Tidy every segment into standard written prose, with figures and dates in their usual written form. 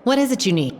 What is it you need?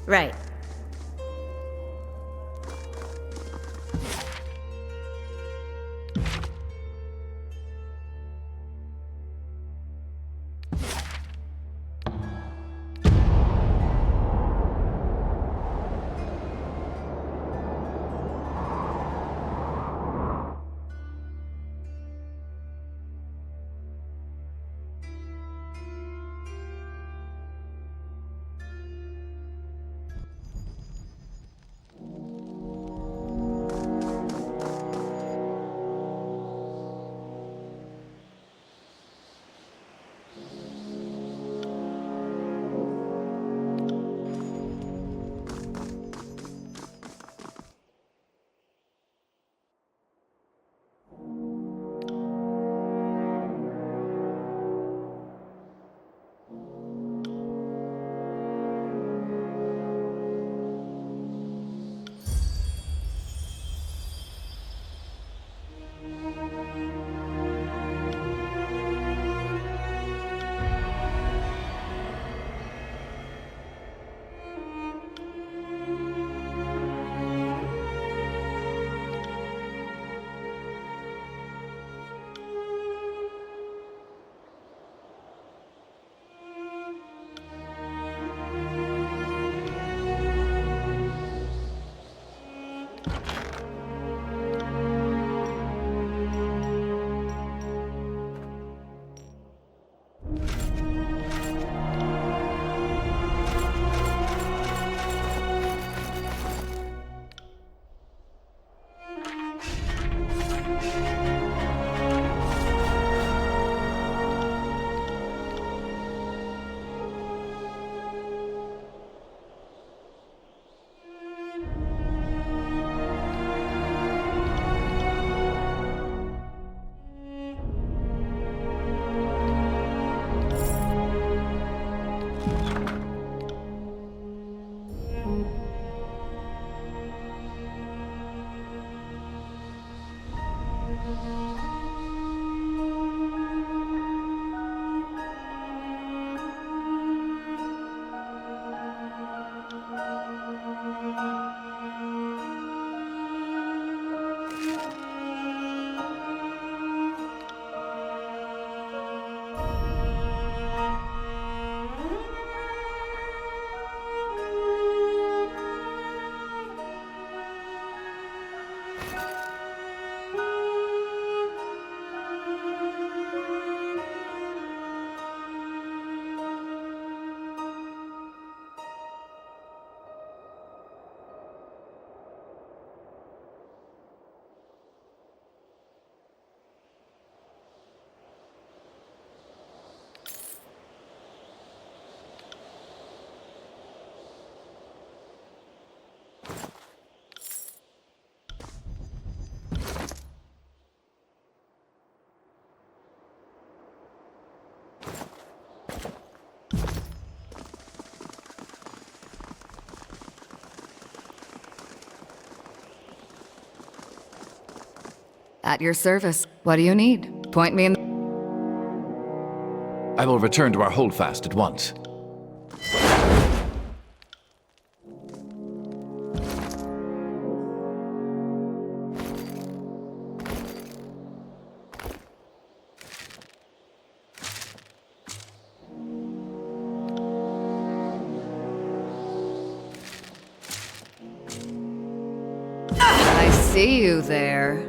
Right. At your service. What do you need? Point me in. I will return to our holdfast at once. I see you there.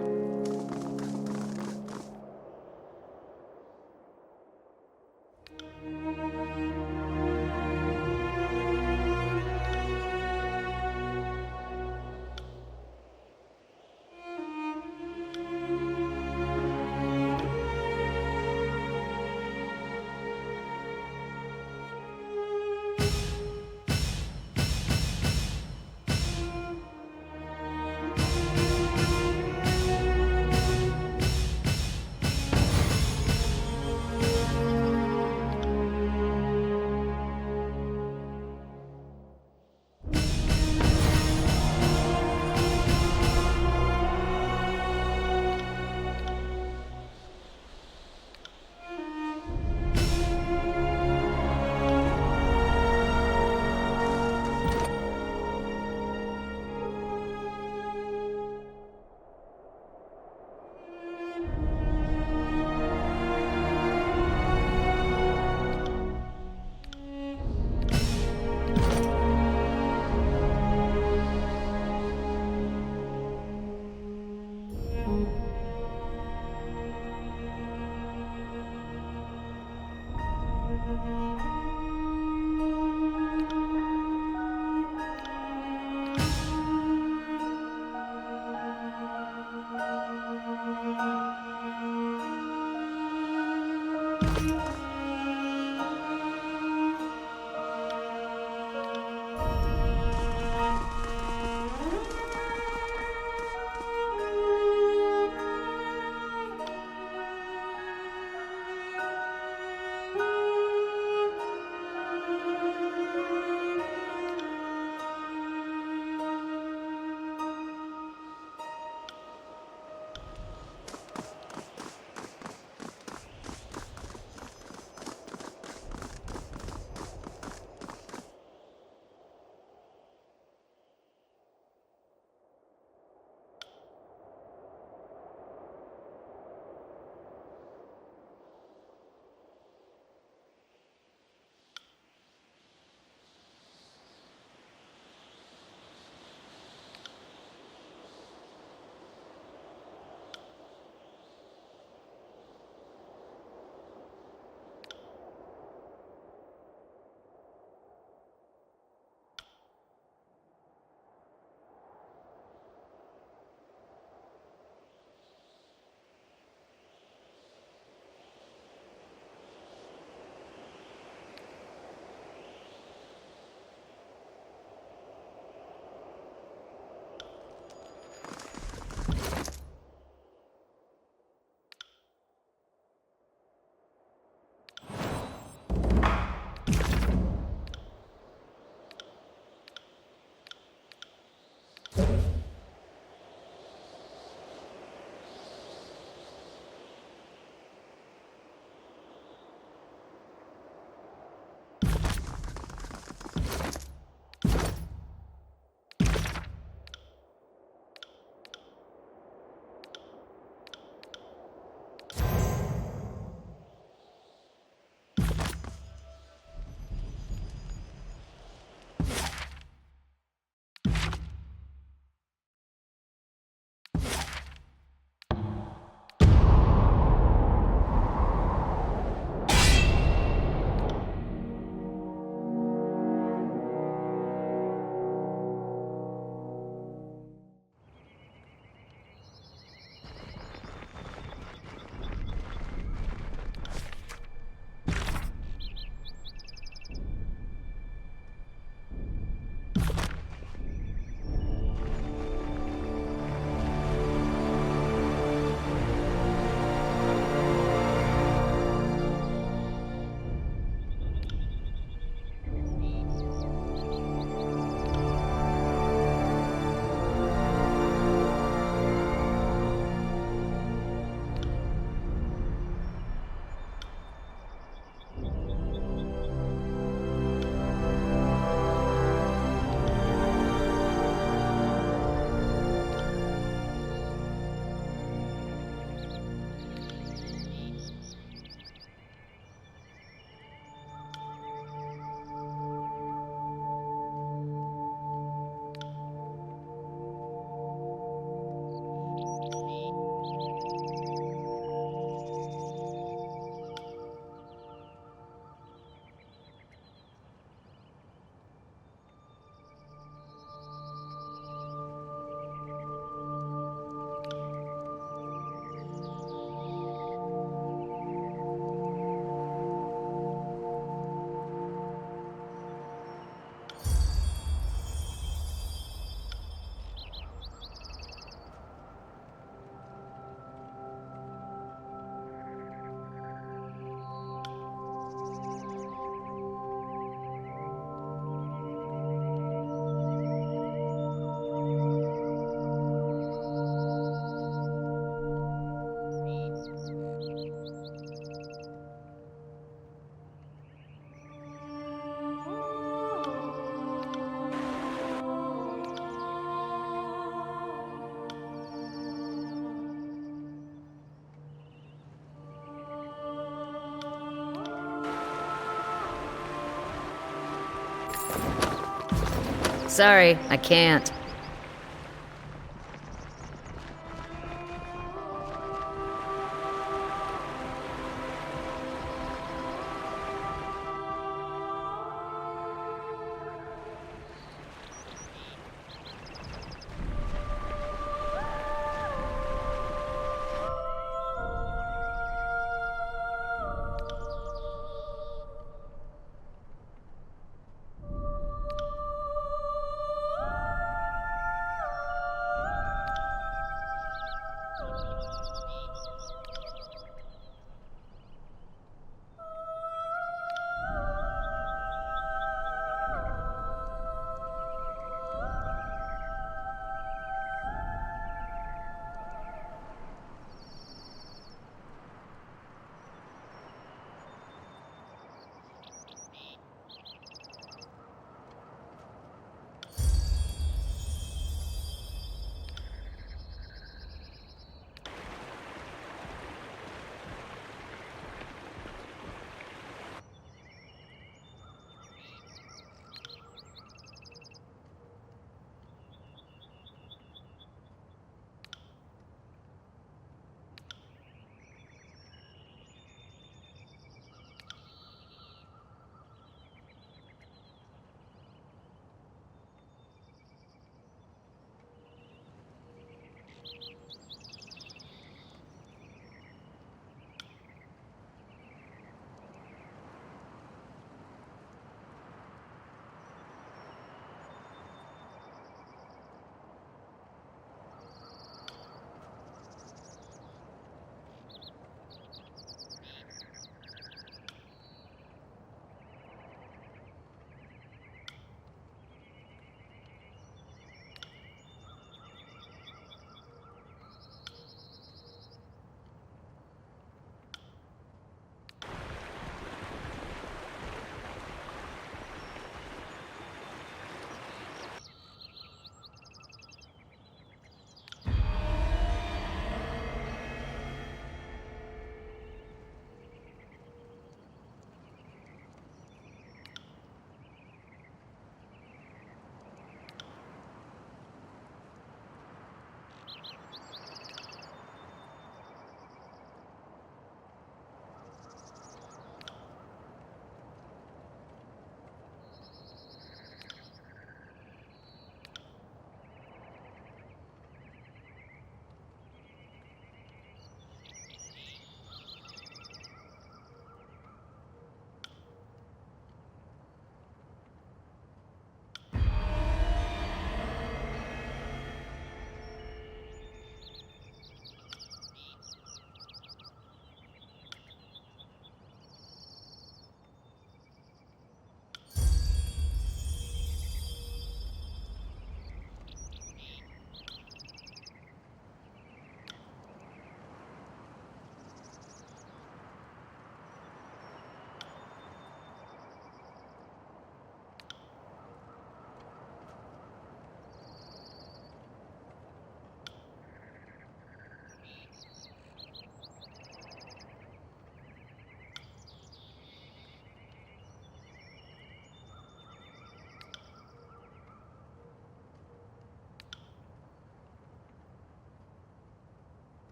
Sorry, I can't.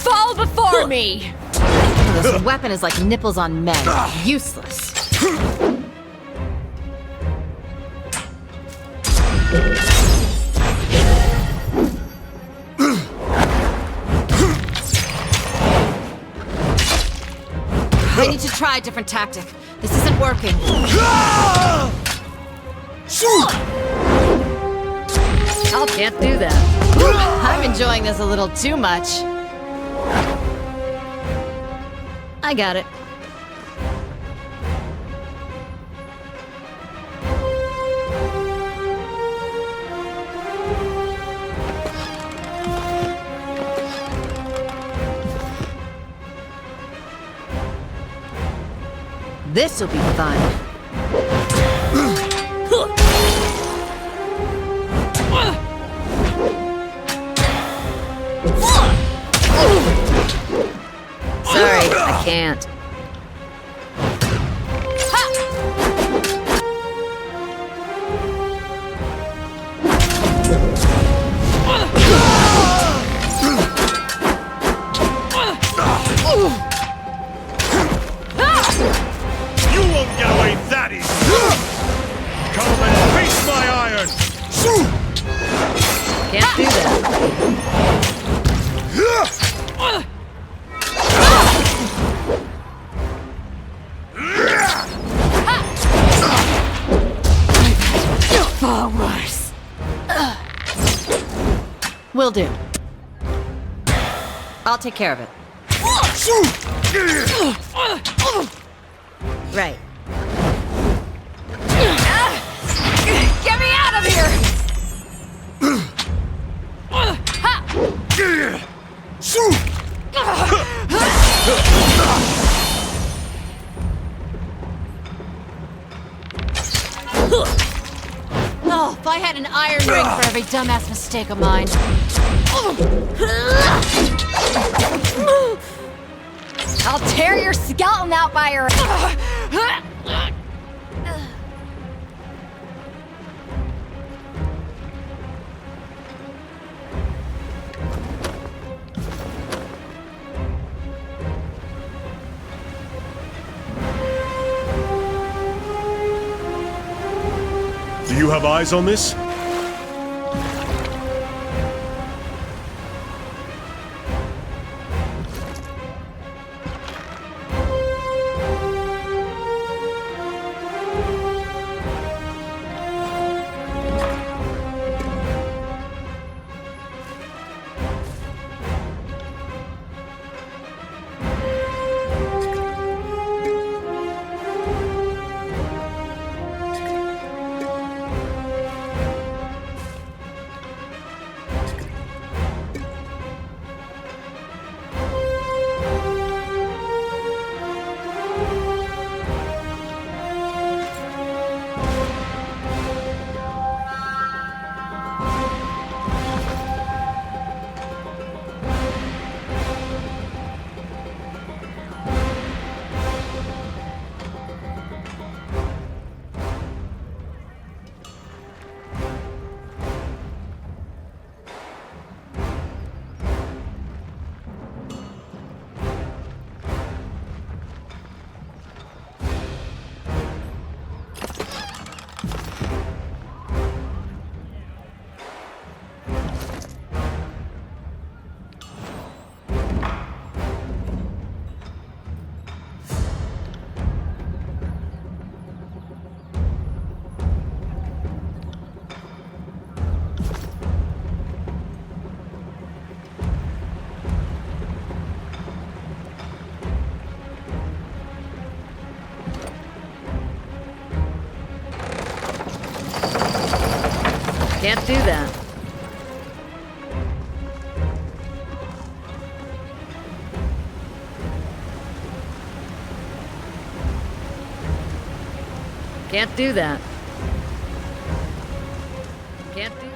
Fall before me! This weapon is like nipples on men. Useless. I need to try a different tactic. This isn't working. I can't do that. I'm enjoying this a little too much. I got it. This'll be fun. Sorry, I can't. You won't get away that easy! Come and face my iron! Can't do that. Far worse. Will do. I'll take care of it. Right. Get me out of here! Oh, if I had an iron ring for every dumbass mistake of mine. I'll tear your skeleton out by your... Do you have eyes on this? Can't do that. Can't do that. Can't do...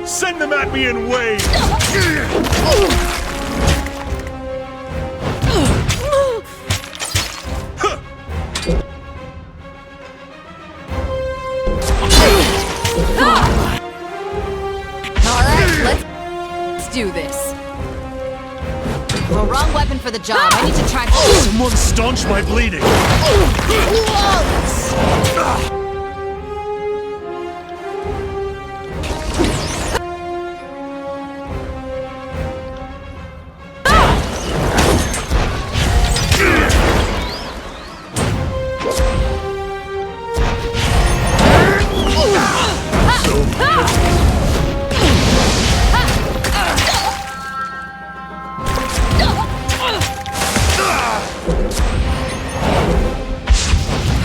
Send them at me in waves! Let's do this. Well, wrong weapon for the job. I need to try... Someone staunch my bleeding!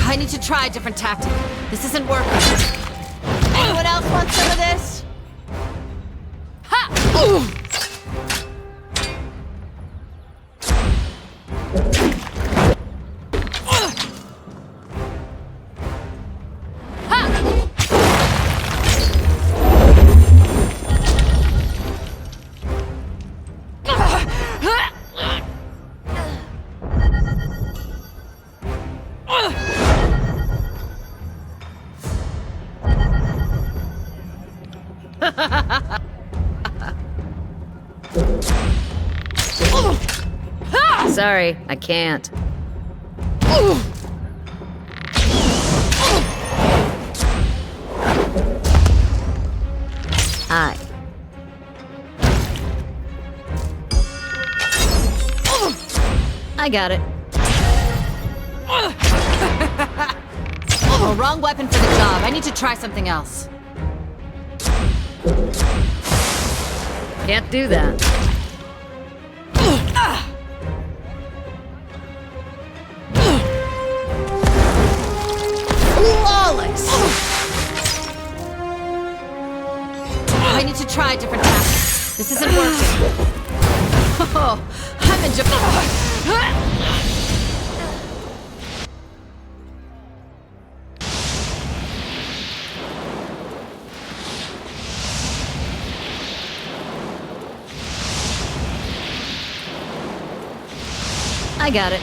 I need to try a different tactic. This isn't working. Anyone else want some of this? Ha! Sorry, I can't. I got it. Oh, wrong weapon for the job. I need to try something else. Can't do that. Flawless! I need to try different tactics. This isn't working. Oh, I'm in I got it.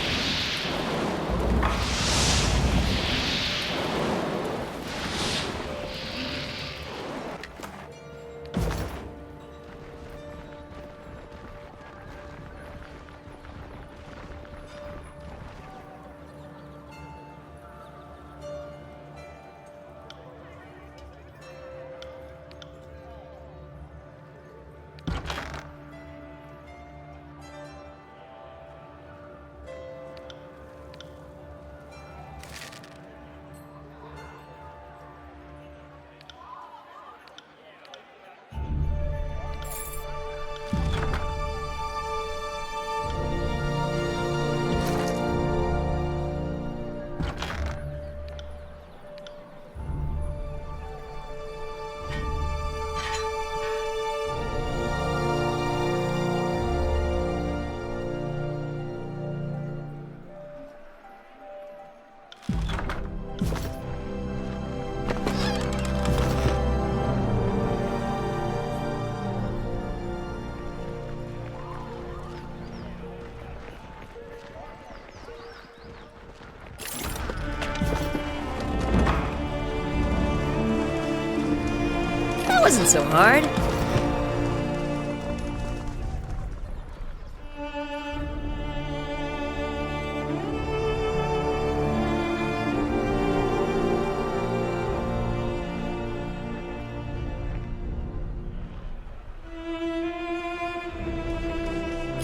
That wasn't so hard.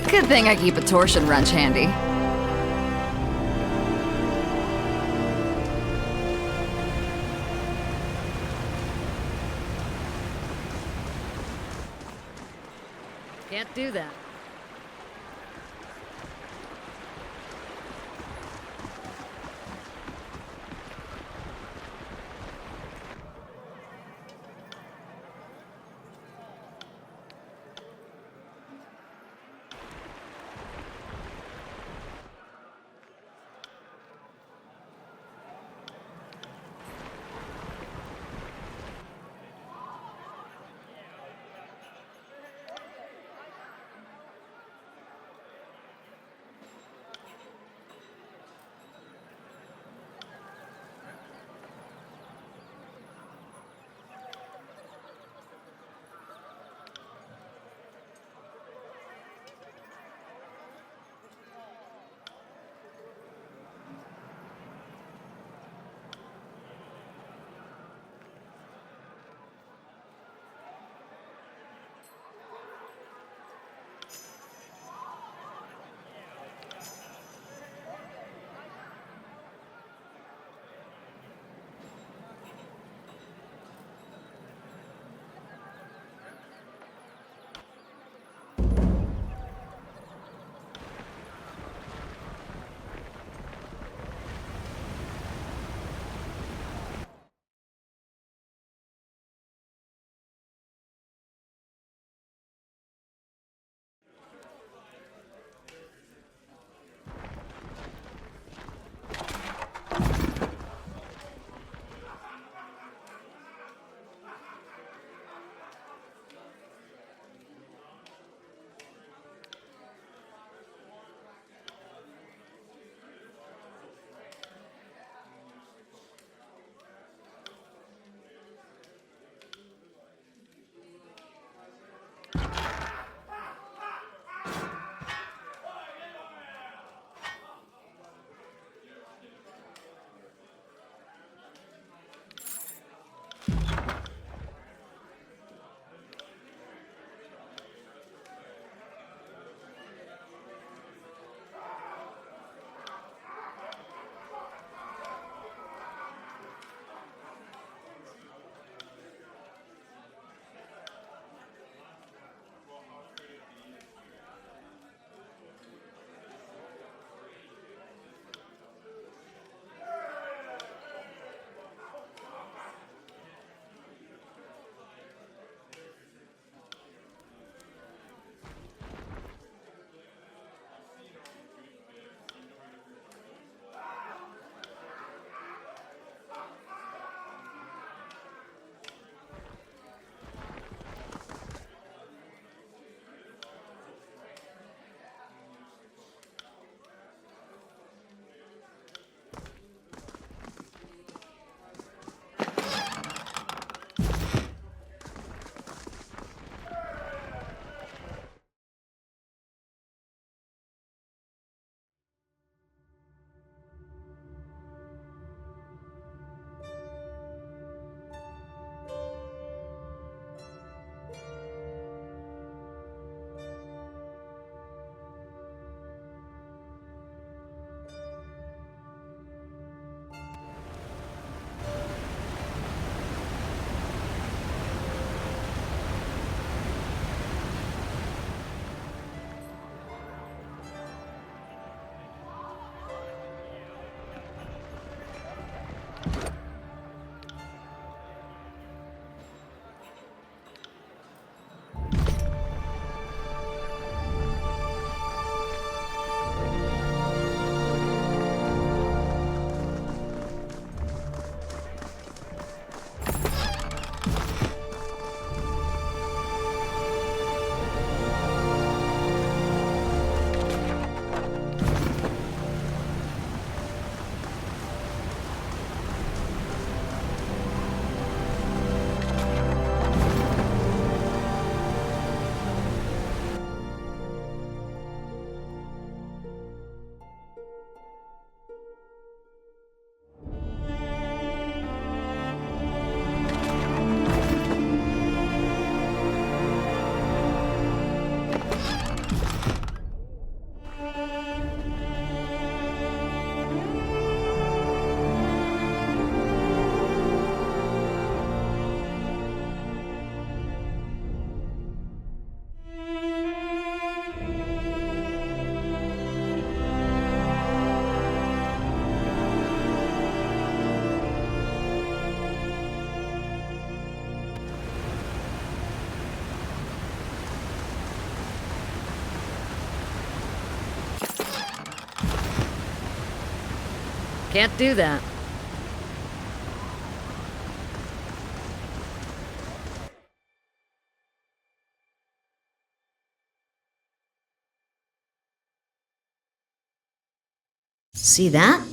Good thing I keep a torsion wrench handy. Can't do that. Can't do that. See that?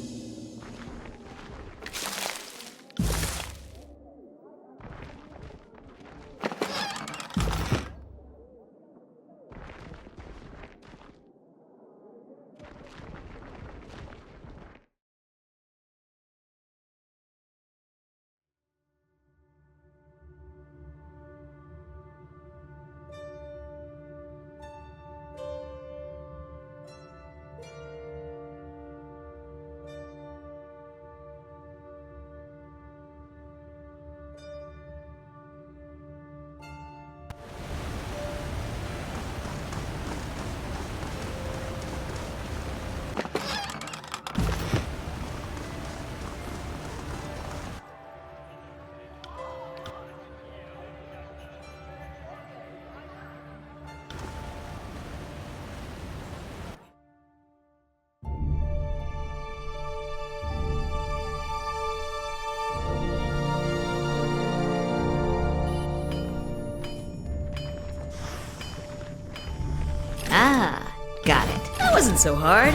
Ah, got it. That wasn't so hard.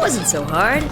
wasn't so hard.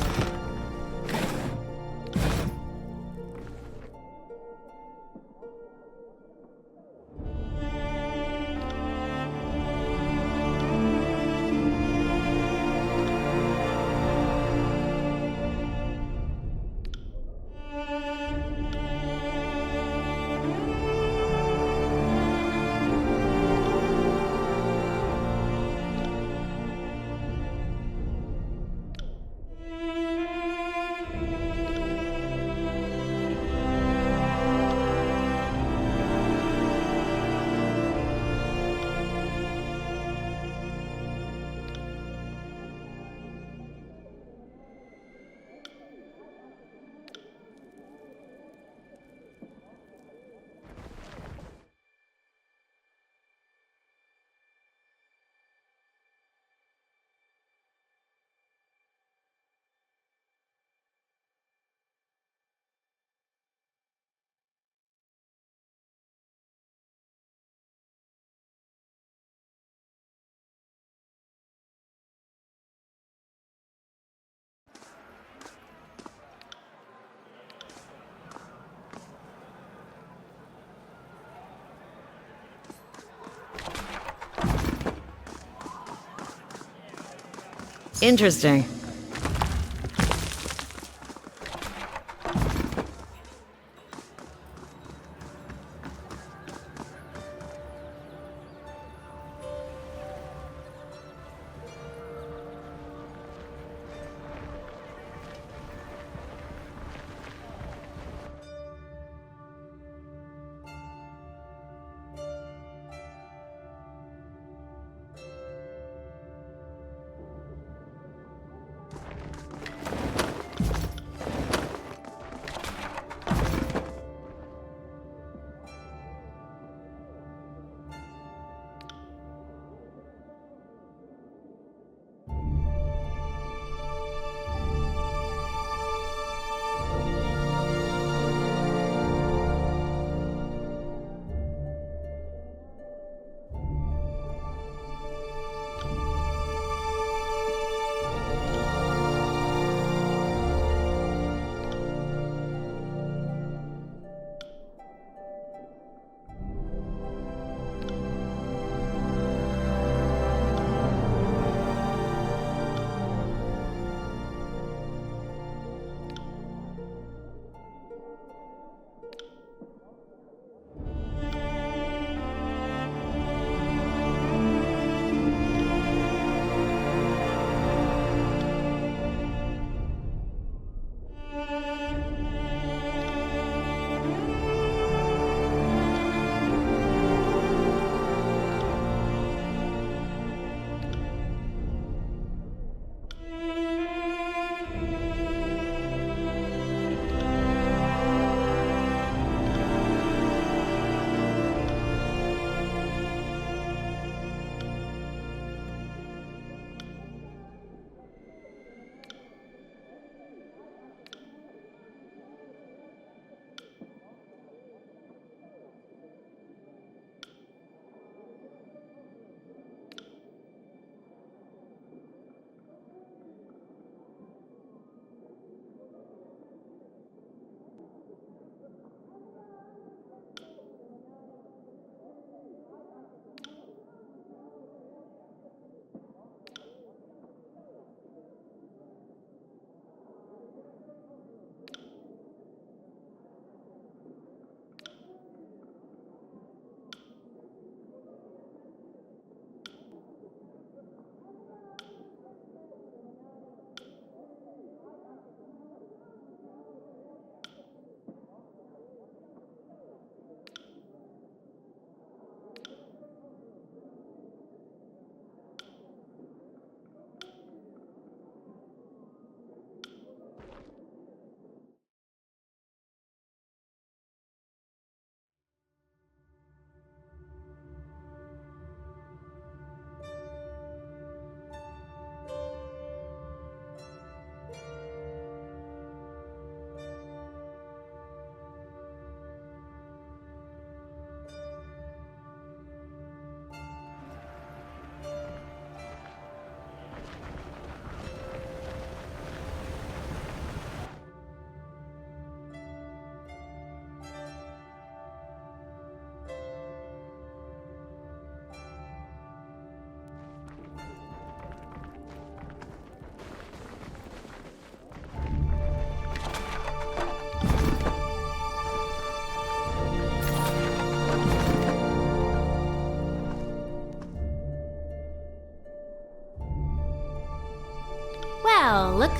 Interesting.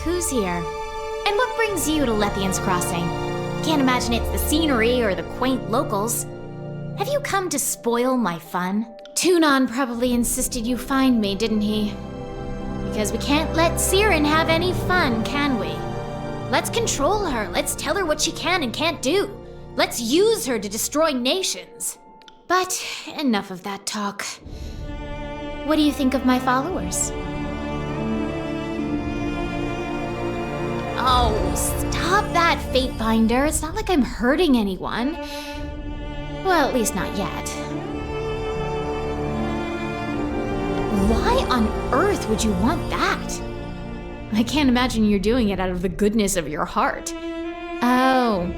who's here? And what brings you to Leathian's Crossing? Can't imagine it's the scenery or the quaint locals. Have you come to spoil my fun? Tunon probably insisted you find me, didn't he? Because we can't let Siren have any fun, can we? Let's control her. Let's tell her what she can and can't do. Let's use her to destroy nations. But enough of that talk. What do you think of my followers? Oh, stop that, Fatefinder. It's not like I'm hurting anyone. Well, at least not yet. Why on earth would you want that? I can't imagine you're doing it out of the goodness of your heart. Oh,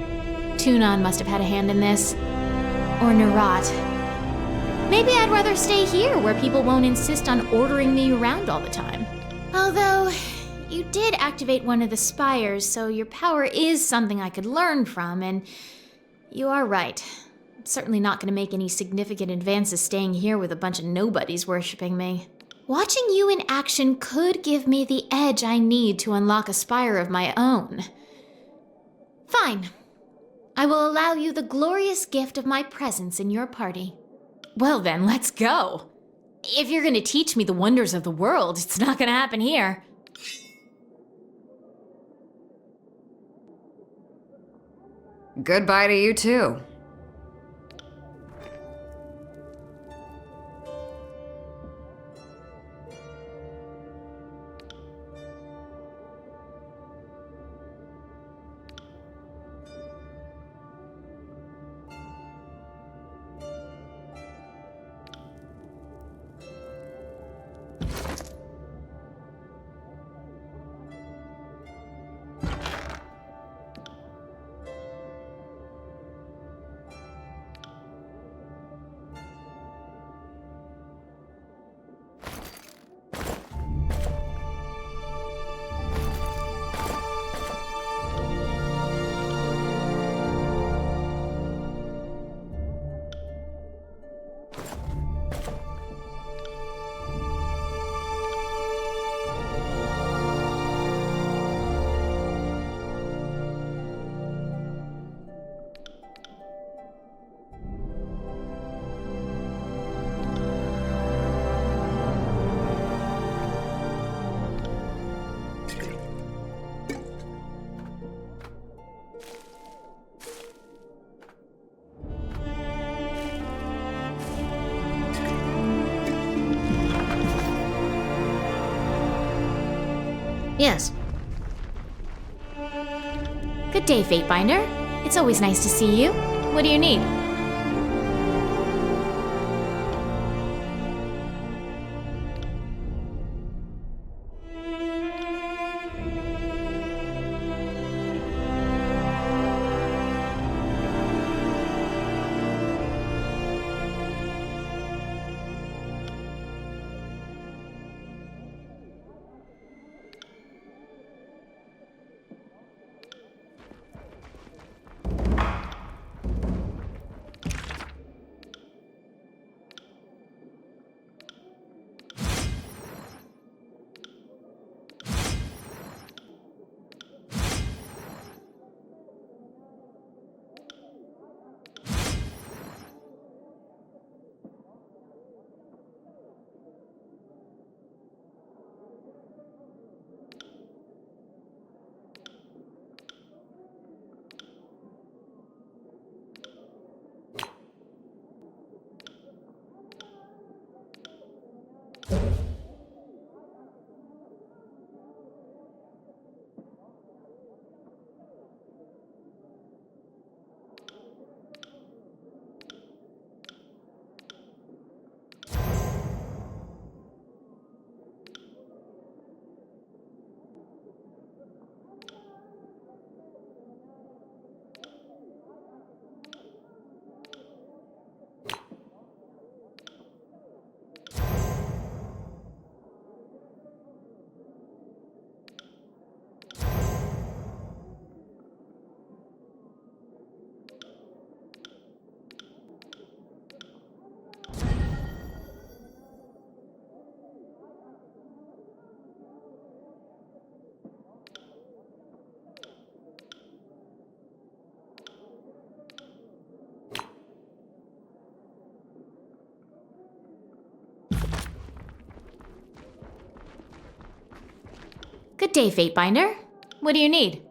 Tunon must have had a hand in this. Or Nerat. Maybe I'd rather stay here where people won't insist on ordering me around all the time. Although, you did activate one of the spires, so your power is something I could learn from, and you are right. I'm certainly not going to make any significant advances staying here with a bunch of nobodies worshipping me. Watching you in action could give me the edge I need to unlock a spire of my own. Fine. I will allow you the glorious gift of my presence in your party. Well then, let's go. If you're going to teach me the wonders of the world, it's not going to happen here. Goodbye to you too. Yes. Good day, Fatebinder. It's always nice to see you. What do you need? Good day, Fatebinder. What do you need?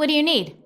What do you need?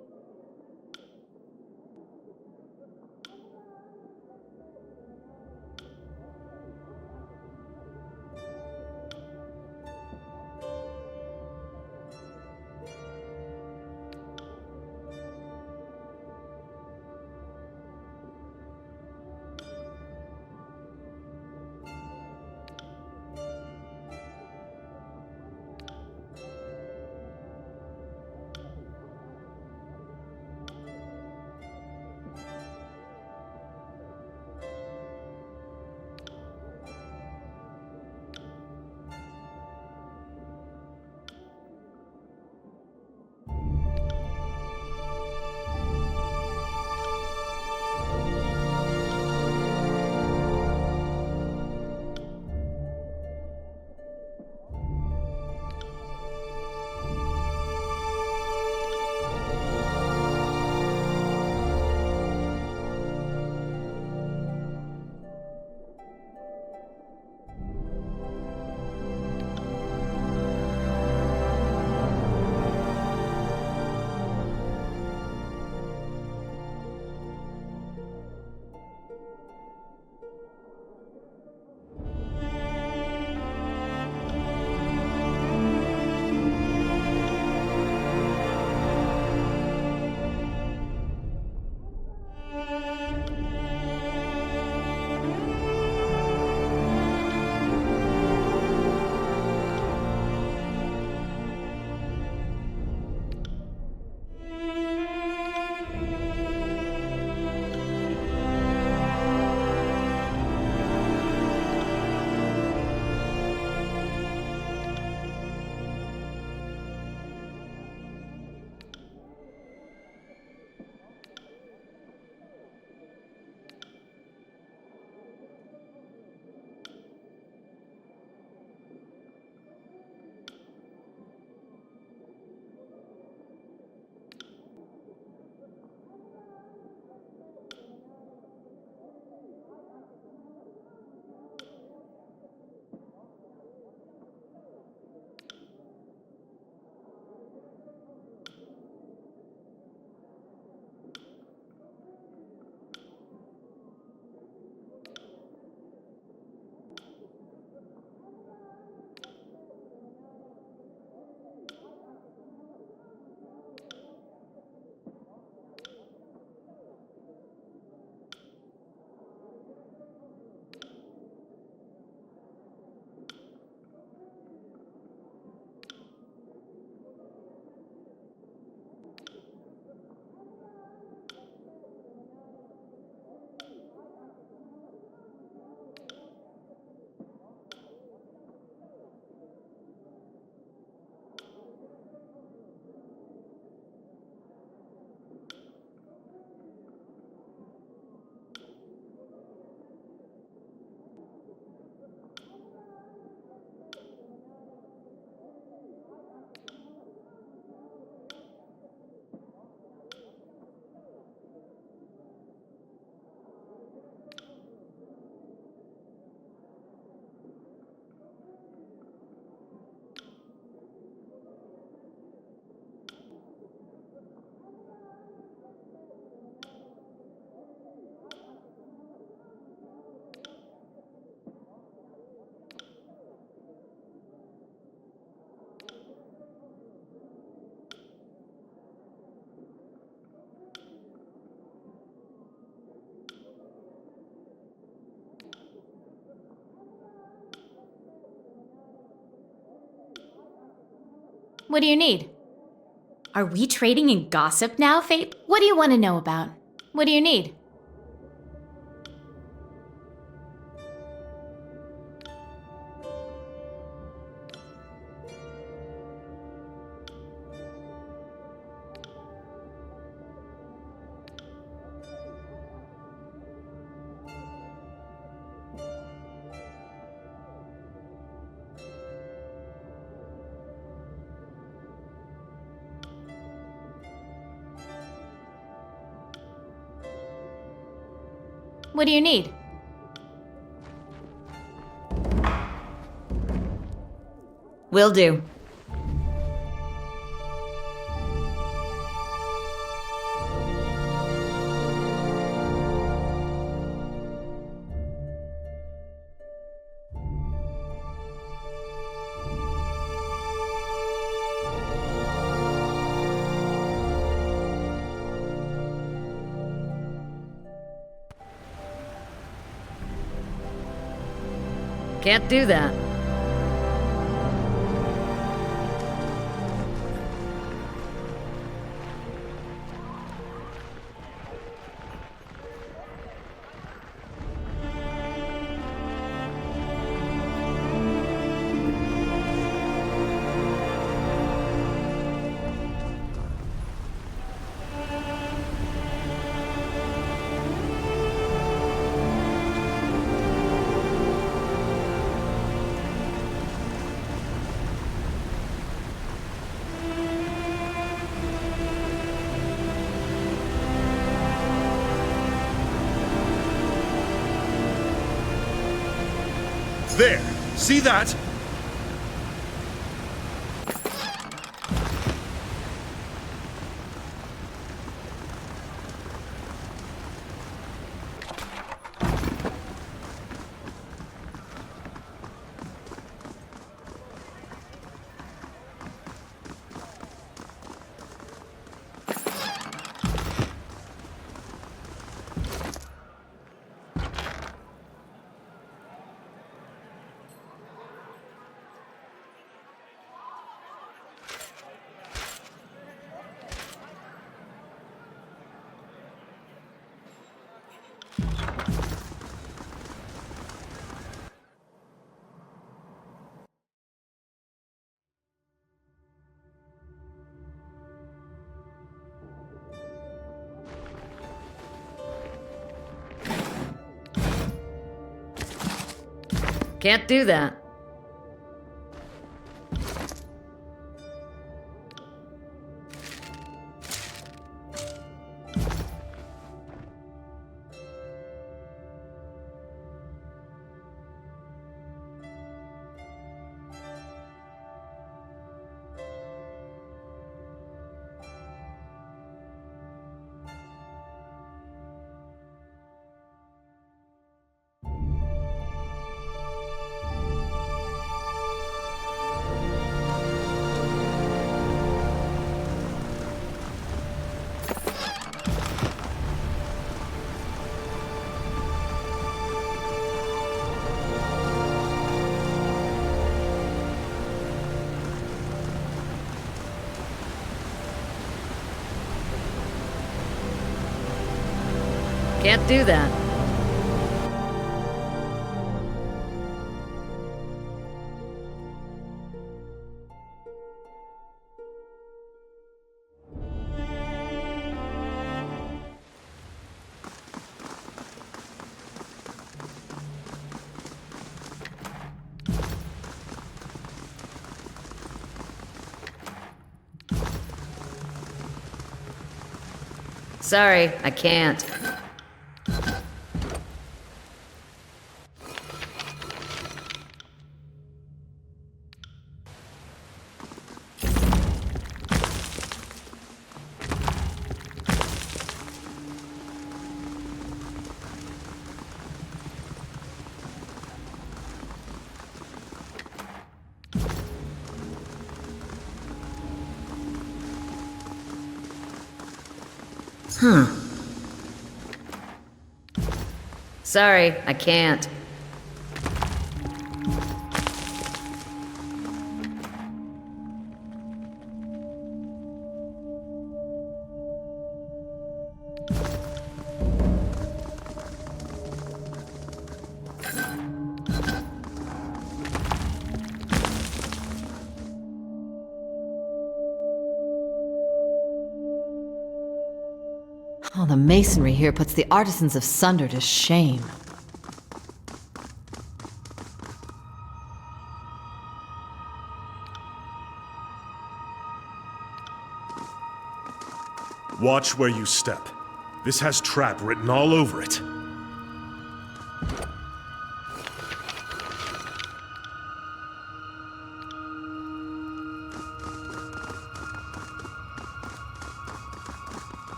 What do you need? Are we trading in gossip now, Faith? What do you want to know about? What do you need? What do you need? Will do. Can't do that. There! See that? Can't do that. Can't do that. Sorry, I can't. Sorry, I can't. Oh, the masonry here puts the artisans of Sunder to shame. Watch where you step. This has trap written all over it.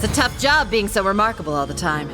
It's a tough job being so remarkable all the time.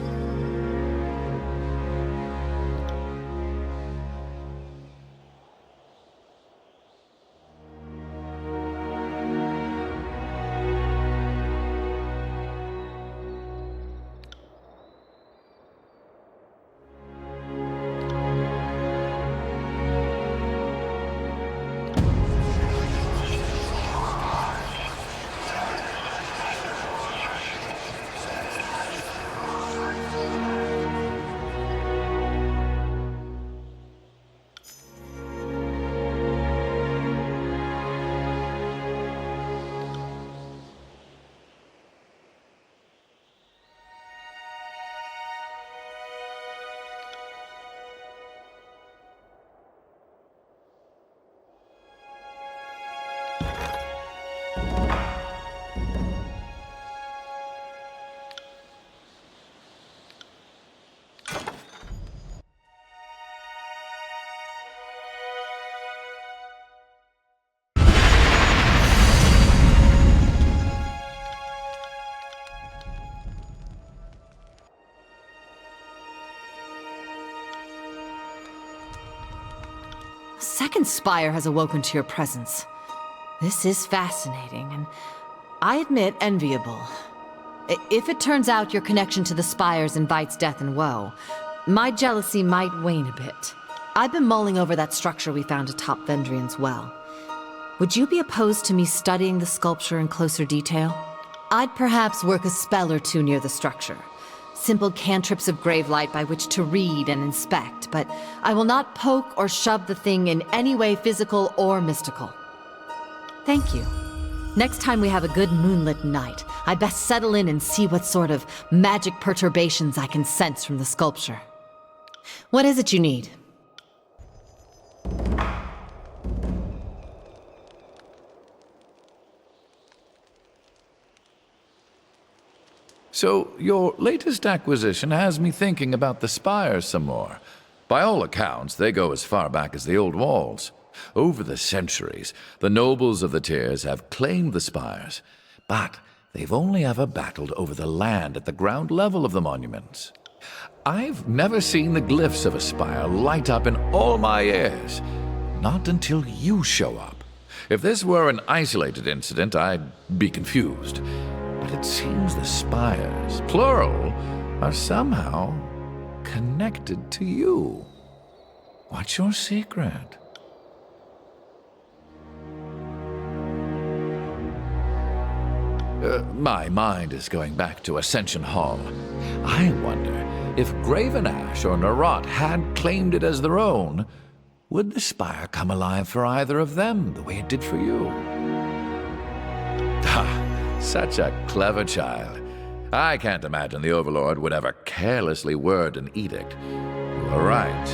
Second spire has awoken to your presence. This is fascinating, and I admit enviable. If it turns out your connection to the spires invites death and woe, my jealousy might wane a bit. I've been mulling over that structure we found atop Vendrian's well. Would you be opposed to me studying the sculpture in closer detail? I'd perhaps work a spell or two near the structure. Simple cantrips of gravelight by which to read and inspect, but I will not poke or shove the thing in any way physical or mystical. Thank you. Next time we have a good moonlit night, I'd best settle in and see what sort of magic perturbations I can sense from the sculpture. What is it you need? So, your latest acquisition has me thinking about the spires some more. By all accounts, they go as far back as the old walls. Over the centuries, the nobles of the tiers have claimed the spires, but they've only ever battled over the land at the ground level of the monuments. I've never seen the glyphs of a spire light up in all my years. Not until you show up. If this were an isolated incident, I'd be confused. But it seems the spires, plural, are somehow connected to you. What's your secret? My mind is going back to Ascension Hall. I wonder if Graven Ash or Narot had claimed it as their own, would the spire come alive for either of them the way it did for you? Ah, such a clever child. I can't imagine the Overlord would ever carelessly word an edict. You are right.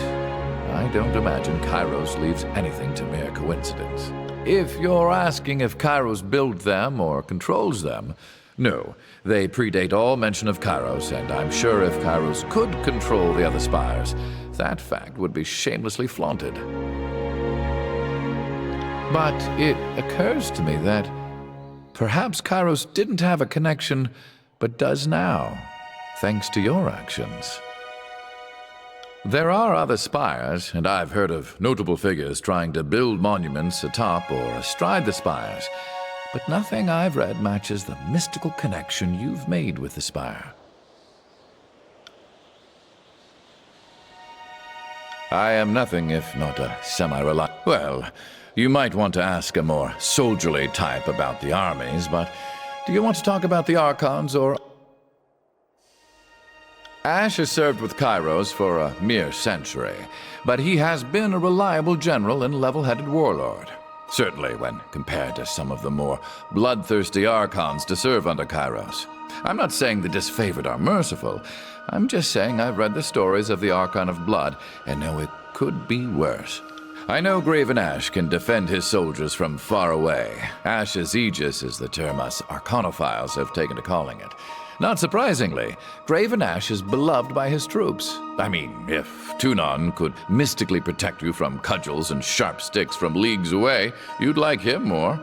I don't imagine Kairos leaves anything to mere coincidence. If you're asking if Kairos built them or controls them, no, they predate all mention of Kairos, and I'm sure if Kairos could control the other spires, that fact would be shamelessly flaunted. But it occurs to me that perhaps Kairos didn't have a connection, but does now, thanks to your actions. There are other spires, and I've heard of notable figures trying to build monuments atop or astride the spires, but nothing I've read matches the mystical connection you've made with the spire. I am nothing if not a semi-reliable. Well, you might want to ask a more soldierly type about the armies, but do you want to talk about the Archons or... Ash has served with Kairos for a mere century, but he has been a reliable general and level-headed warlord. Certainly when compared to some of the more bloodthirsty Archons to serve under Kairos. I'm not saying the disfavored are merciful. I'm just saying I've read the stories of the Archon of Blood and know it could be worse. I know Graven Ash can defend his soldiers from far away. Ash's Aegis is the term us Arcanophiles have taken to calling it. Not surprisingly, Graven Ash is beloved by his troops. I mean, if Tunon could mystically protect you from cudgels and sharp sticks from leagues away, you'd like him more.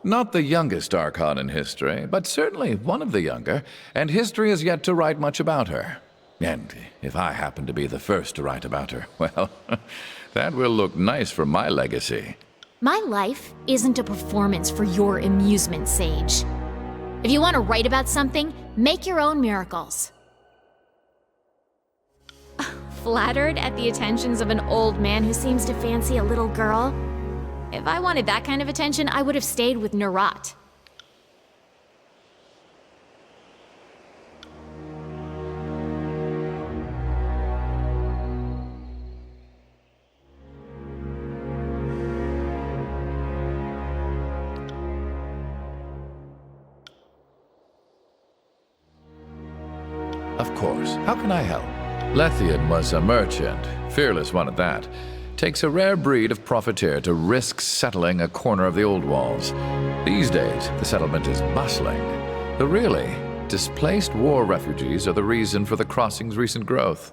Not the youngest Archon in history, but certainly one of the younger, and history has yet to write much about her. And if I happen to be the first to write about her, well, that will look nice for my legacy. My life isn't a performance for your amusement, Sage. If you want to write about something, make your own miracles. Flattered at the attentions of an old man who seems to fancy a little girl? If I wanted that kind of attention, I would have stayed with Narot. Of course. How can I help? Leathian was a merchant, fearless one at that. Takes a rare breed of profiteer to risk settling a corner of the old walls. These days, the settlement is bustling. Though really, displaced war refugees are the reason for the crossing's recent growth.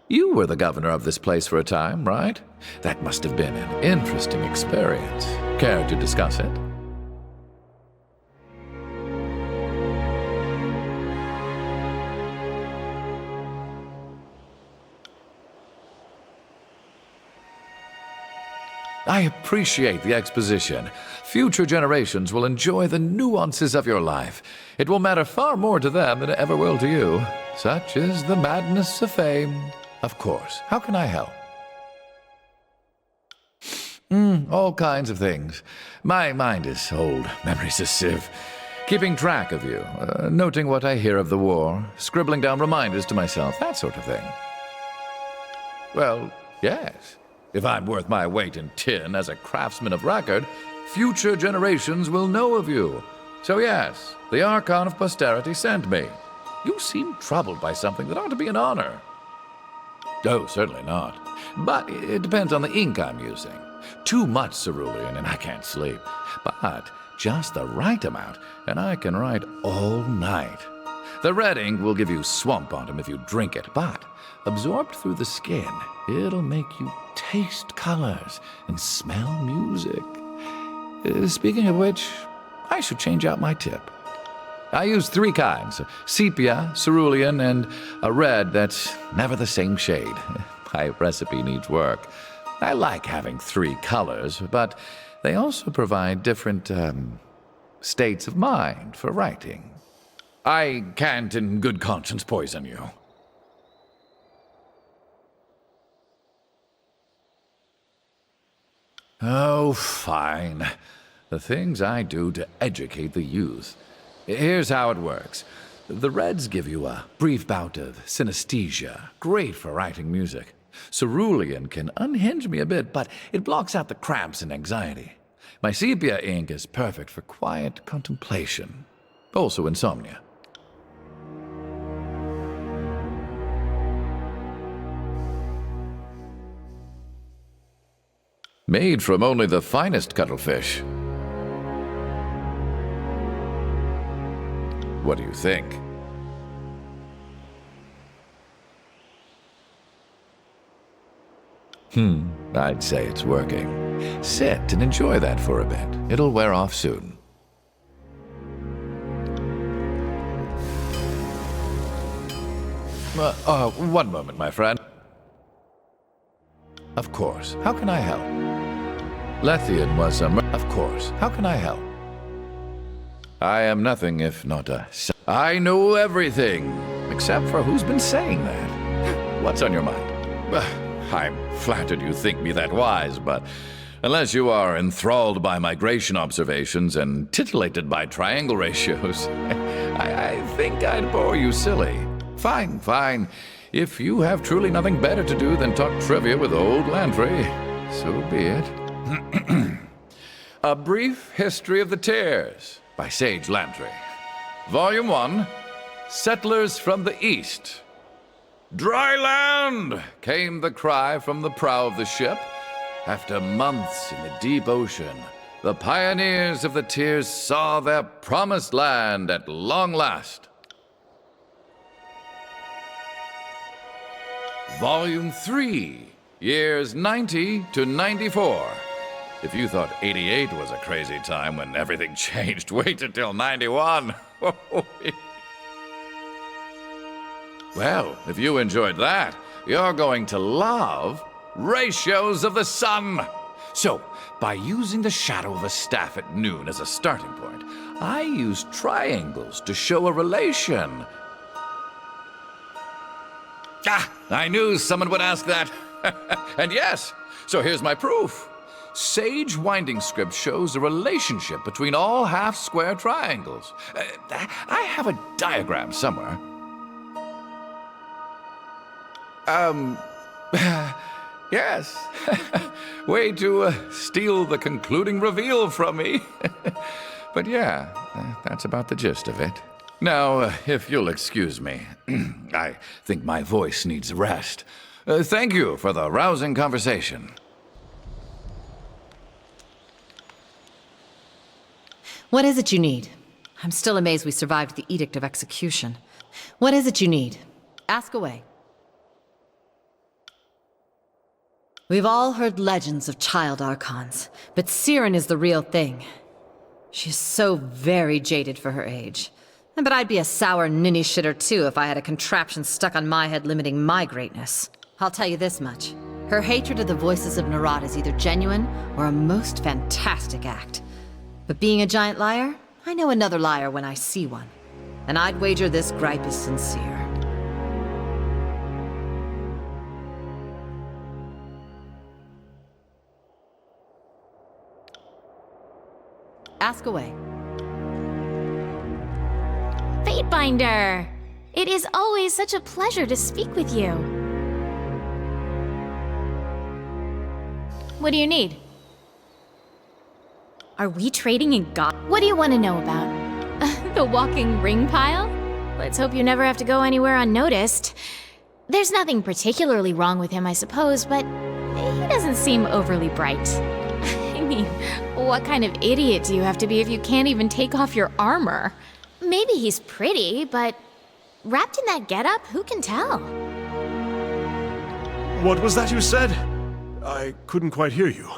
You were the governor of this place for a time, right? That must have been an interesting experience. Care to discuss it? I appreciate the exposition. Future generations will enjoy the nuances of your life. It will matter far more to them than it ever will to you. Such is the madness of fame. Of course. How can I help? All kinds of things. My mind is old. Memory's a sieve. Keeping track of you, noting what I hear of the war, scribbling down reminders to myself, that sort of thing. Well, yes. If I'm worth my weight in tin as a craftsman of record, future generations will know of you. So yes, the Archon of Posterity sent me. You seem troubled by something that ought to be an honor. Oh, certainly not. But it depends on the ink I'm using. Too much cerulean and I can't sleep. But just the right amount, and I can write all night. The red ink will give you swamp bottom if you drink it, but absorbed through the skin, it'll make you taste colors and smell music. Speaking of which, I should change out my tip. I use 3 kinds, sepia, cerulean, and a red that's never the same shade. My recipe needs work. I like having 3 colors, but they also provide different, states of mind for writing. I can't in good conscience poison you. Oh, fine. The things I do to educate the youth. Here's how it works. The reds give you a brief bout of synesthesia, great for writing music. Cerulean can unhinge me a bit, but it blocks out the cramps and anxiety. My sepia ink is perfect for quiet contemplation, also insomnia. Made from only the finest cuttlefish. What do you think? I'd say it's working. Sit and enjoy that for a bit. It'll wear off soon. One moment, my friend. Of course. How can I help? Leathian was a Of course. How can I help? I am nothing if not a... I know everything, except for who's been saying that. What's on your mind? I'm flattered you think me that wise, but unless you are enthralled by migration observations and titillated by triangle ratios, I think I'd bore you silly. Fine, fine. If you have truly nothing better to do than talk trivia with old Landry, so be it. A Brief History of the Tears by Sage Landry. Volume 1, Settlers from the East. Dry land! Came the cry from the prow of the ship. After months in the deep ocean, the pioneers of the Tears saw their promised land at long last. Volume 3, years 90 to 94. If you thought 88 was a crazy time when everything changed, wait until 91. Well, if you enjoyed that, you're going to love Ratios of the Sun. So, by using the shadow of a staff at noon as a starting point, I use triangles to show a relation. I knew someone would ask that. And yes, so here's my proof. Sage winding script shows a relationship between all half-square triangles. I have a diagram somewhere. Yes. Way to steal the concluding reveal from me. But yeah, that's about the gist of it. Now, if you'll excuse me, I think my voice needs a rest. Thank you for the rousing conversation. What is it you need? I'm still amazed we survived the Edict of Execution. What is it you need? Ask away. We've all heard legends of child archons, but Siren is the real thing. She's so very jaded for her age. But I'd be a sour ninny-shitter too if I had a contraption stuck on my head limiting my greatness. I'll tell you this much. Her hatred of the voices of Narad is either genuine or a most fantastic act. But being a giant liar, I know another liar when I see one. And I'd wager this gripe is sincere. Ask away. Fatebinder! It is always such a pleasure to speak with you. What do you need? Are we trading in God? What do you want to know about? The walking ring pile? Let's hope you never have to go anywhere unnoticed. There's nothing particularly wrong with him, I suppose, but he doesn't seem overly bright. I mean, what kind of idiot do you have to be if you can't even take off your armor? Maybe he's pretty, but wrapped in that getup, who can tell? What was that you said? I couldn't quite hear you.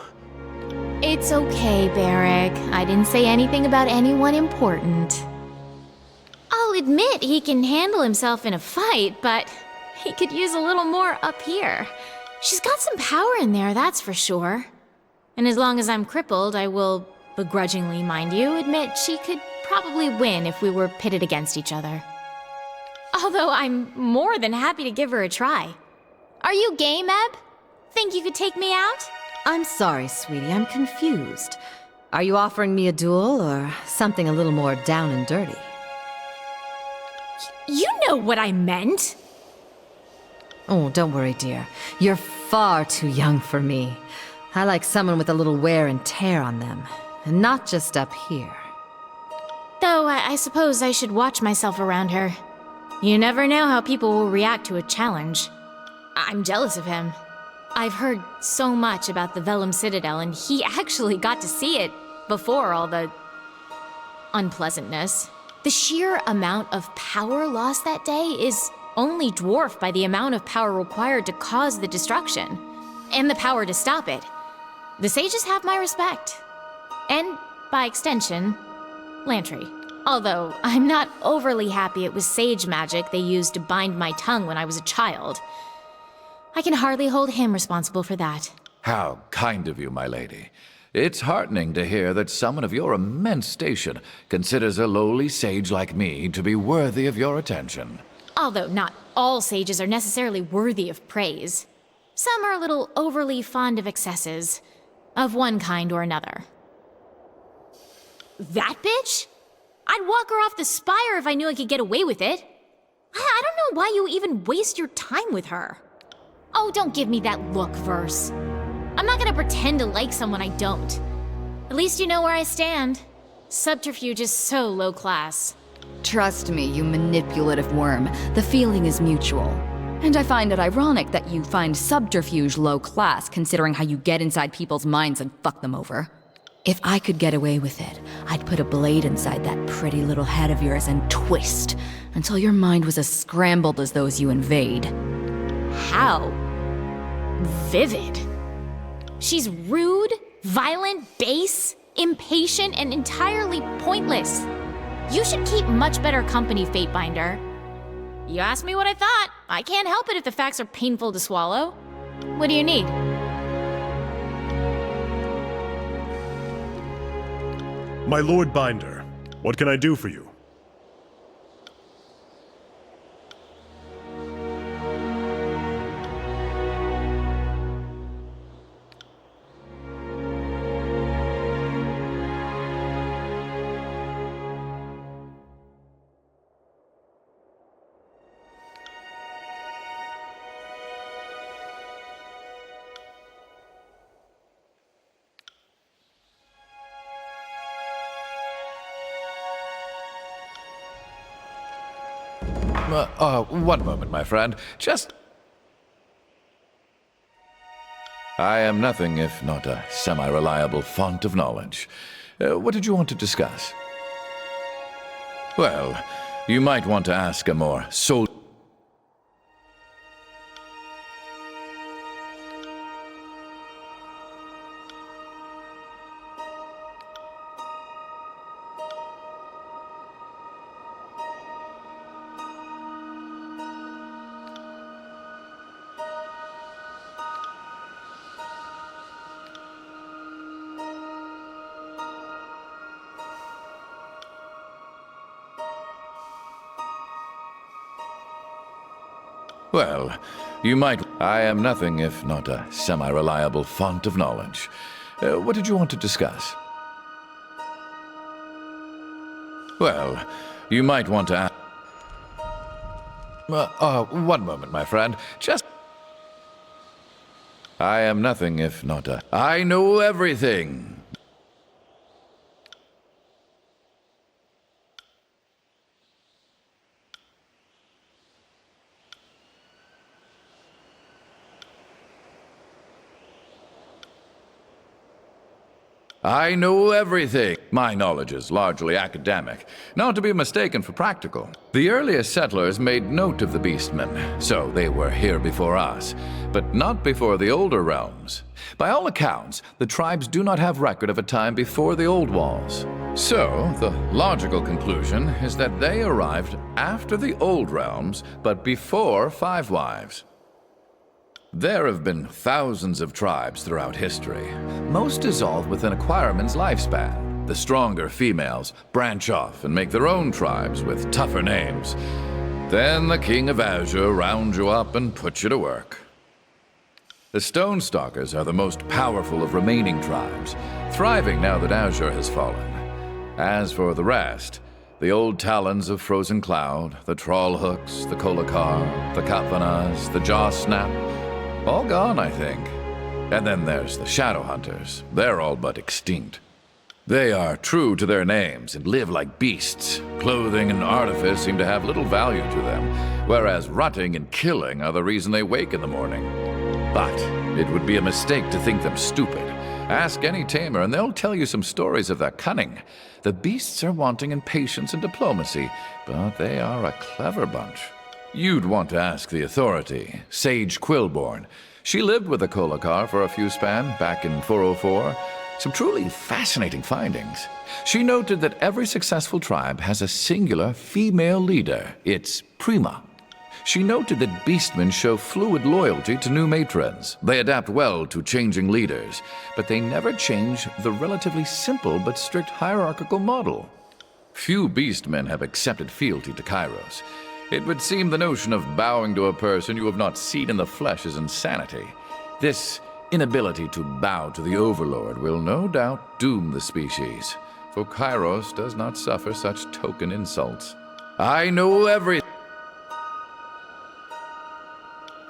It's okay, Barrick. I didn't say anything about anyone important. I'll admit he can handle himself in a fight, but he could use a little more up here. She's got some power in there, that's for sure. And as long as I'm crippled, I will, begrudgingly mind you, admit she could probably win if we were pitted against each other. Although I'm more than happy to give her a try. Are you game, Eb? Think you could take me out? I'm sorry, sweetie, I'm confused. Are you offering me a duel or something a little more down and dirty? You know what I meant! Oh, don't worry, dear. You're far too young for me. I like someone with a little wear and tear on them, and not just up here. Though I suppose I should watch myself around her. You never know how people will react to a challenge. I'm jealous of him. I've heard so much about the Vellum Citadel, and he actually got to see it before all the unpleasantness. The sheer amount of power lost that day is only dwarfed by the amount of power required to cause the destruction, and the power to stop it. The sages have my respect. And, by extension, Lantry. Although, I'm not overly happy it was sage magic they used to bind my tongue when I was a child. I can hardly hold him responsible for that. How kind of you, my lady. It's heartening to hear that someone of your immense station considers a lowly sage like me to be worthy of your attention. Although not all sages are necessarily worthy of praise. Some are a little overly fond of excesses, of one kind or another. That bitch? I'd walk her off the spire if I knew I could get away with it. I don't know why you even waste your time with her. Oh, don't give me that look, Verse. I'm not gonna pretend to like someone I don't. At least you know where I stand. Subterfuge is so low class. Trust me, you manipulative worm. The feeling is mutual. And I find it ironic that you find subterfuge low class, considering how you get inside people's minds and fuck them over. If I could get away with it, I'd put a blade inside that pretty little head of yours and twist until your mind was as scrambled as those you invade. How vivid. She's rude, violent, base, impatient, and entirely pointless. You should keep much better company, Fatebinder. You asked me what I thought. I can't help it if the facts are painful to swallow. What do you need? My Lord Binder, what can I do for you? One moment, my friend. I am nothing if not a semi-reliable font of knowledge. What did you want to discuss? Well, you might want to ask a more soul... Well, you might. I am nothing if not a semi-reliable font of knowledge. What did you want to discuss? Well, you might want to ask. One moment, my friend. Just. I am nothing if not a. I know everything. I know everything. My knowledge is largely academic, not to be mistaken for practical. The earliest settlers made note of the beastmen, so they were here before us, but not before the older realms. By all accounts, the tribes do not have record of a time before the old walls. So, the logical conclusion is that they arrived after the old realms, but before Five Wives. There have been thousands of tribes throughout history. Most dissolve within a Acquireman's lifespan. The stronger females branch off and make their own tribes with tougher names. Then the King of Azure rounds you up and puts you to work. The Stone Stalkers are the most powerful of remaining tribes, thriving now that Azure has fallen. As for the rest, the old Talons of Frozen Cloud, the Trollhooks, the Kolakar, the Katvanas, the Jaw Snap, all gone, I think. And then there's the Shadow Hunters. They're all but extinct. They are true to their names and live like beasts. Clothing and artifice seem to have little value to them, whereas rutting and killing are the reason they wake in the morning. But it would be a mistake to think them stupid. Ask any tamer and they'll tell you some stories of their cunning. The beasts are wanting in patience and diplomacy, but they are a clever bunch. You'd want to ask the authority, Sage Quillborn. She lived with the Kolakar for a few span back in 404. Some truly fascinating findings. She noted that every successful tribe has a singular female leader. It's Prima. She noted that beastmen show fluid loyalty to new matrons. They adapt well to changing leaders, but they never change the relatively simple but strict hierarchical model. Few beastmen have accepted fealty to Kairos. It would seem the notion of bowing to a person you have not seen in the flesh is insanity. This inability to bow to the Overlord will no doubt doom the species, for Kairos does not suffer such token insults. I know everything.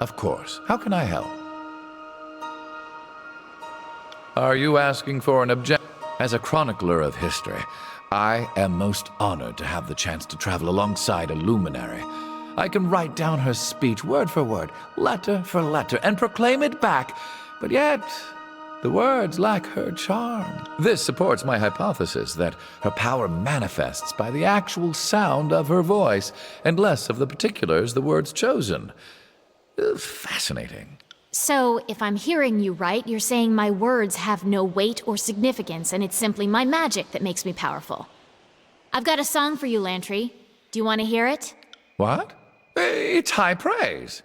Of course. How can I help? Are you asking for an objection? As a chronicler of history, I am most honored to have the chance to travel alongside a luminary. I can write down her speech word for word, letter for letter, and proclaim it back, but yet the words lack her charm. This supports my hypothesis that her power manifests by the actual sound of her voice, and less of the particulars the words chosen. Fascinating. So, if I'm hearing you right, you're saying my words have no weight or significance, and it's simply my magic that makes me powerful. I've got a song for you, Lantry. Do you want to hear it? What? It's high praise.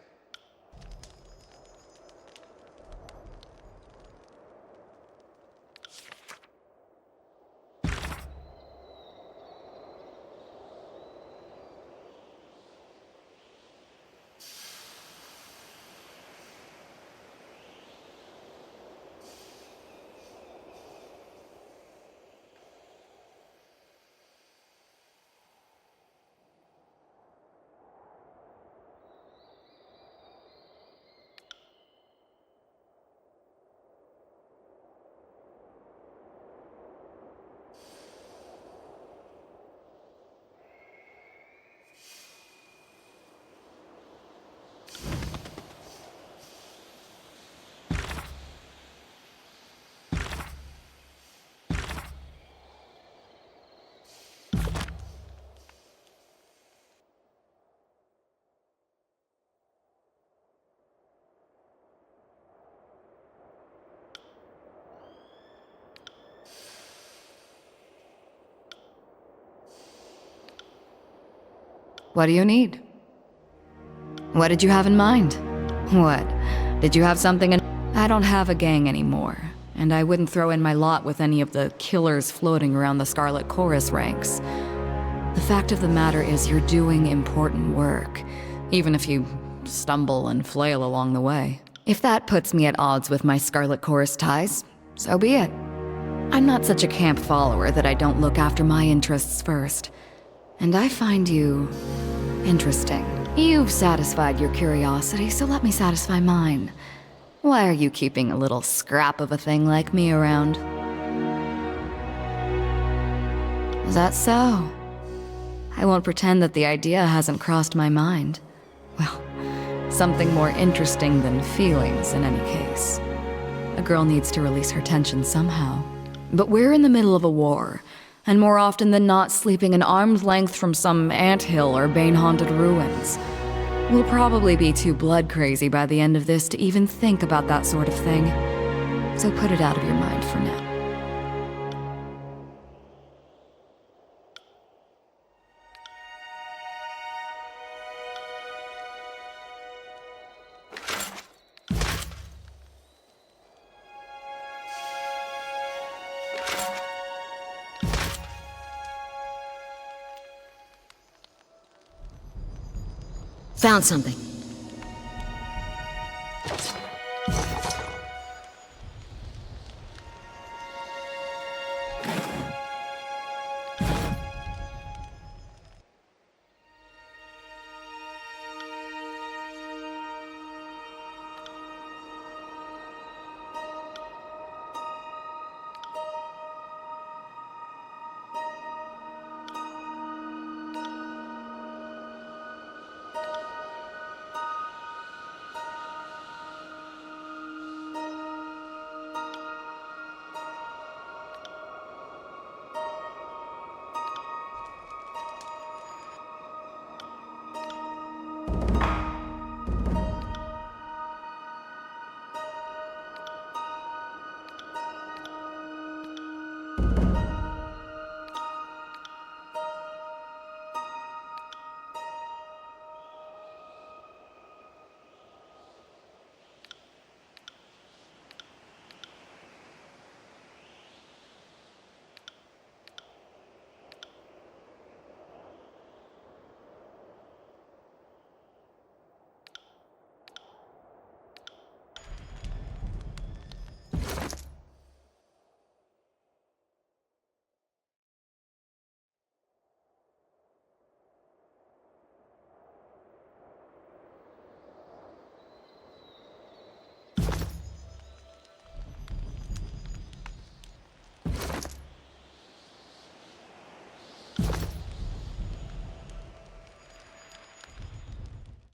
What do you need? What did you have in mind? What? Did you have something in... I don't have a gang anymore, and I wouldn't throw in my lot with any of the killers floating around the Scarlet Chorus ranks. The fact of the matter is you're doing important work, even if you stumble and flail along the way. If that puts me at odds with my Scarlet Chorus ties, so be it. I'm not such a camp follower that I don't look after my interests first. And I find you interesting. You've satisfied your curiosity, so let me satisfy mine. Why are you keeping a little scrap of a thing like me around? Is that so? I won't pretend that the idea hasn't crossed my mind. Well, something more interesting than feelings in any case. A girl needs to release her tension somehow. But we're in the middle of a war, and more often than not sleeping an arm's length from some anthill or bane-haunted ruins. We'll probably be too blood-crazy by the end of this to even think about that sort of thing. So put it out of your mind for now. Found something.